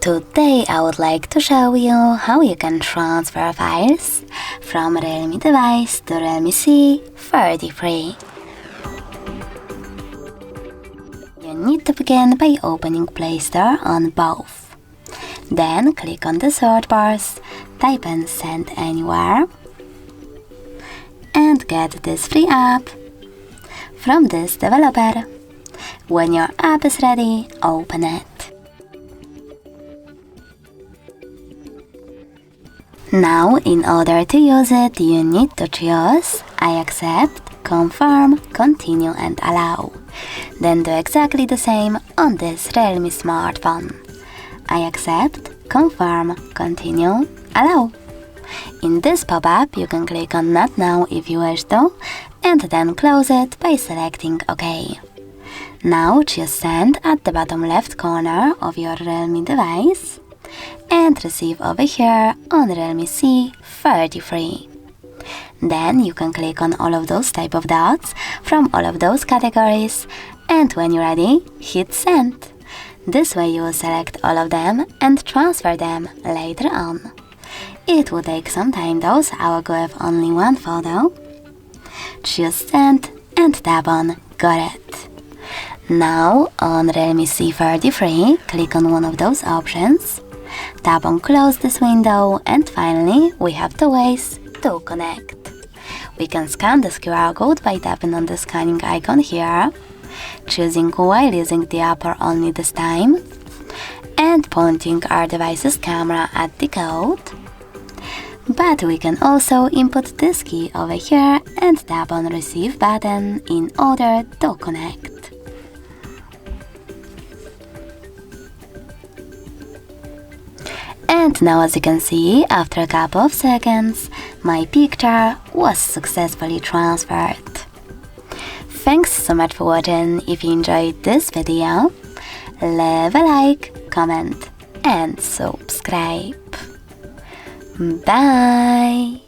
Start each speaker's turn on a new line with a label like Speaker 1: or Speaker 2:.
Speaker 1: Today I would like to show you how you can transfer files from Realme device to Realme C33. You need to begin by opening Play Store on both. Then click on the search bars, type in Send Anywhere and get this free app from this developer. When your app is ready, open it. Now, in order to use it, you need to choose I accept, confirm, continue and allow. Then do exactly the same on this Realme smartphone. I accept, confirm, continue, allow. In this pop-up, you can click on Not Now if you wish to, and then close it by selecting OK. Now choose Send at the bottom left corner of your Realme device and Receive over here on Realme C33. Then you can click on all of those type of dots from all of those categories, and when you're ready, hit Send. This way you will select all of them and transfer them later on. It will take some time though, so I will go with only one photo. Choose Send and tap on Got it. Now on Realme C33, click on one of those options. Tap on Close this window, and finally we have two ways to connect. We can scan this QR code by tapping on the scanning icon here, choosing while using the app or only this time, and pointing our device's camera at the code. But we can also input this key over here and tap on Receive button in order to connect. And now, as you can see, after a couple of seconds, my picture was successfully transferred. Thanks so much for watching. If you enjoyed this video, leave a like, comment and subscribe. Bye!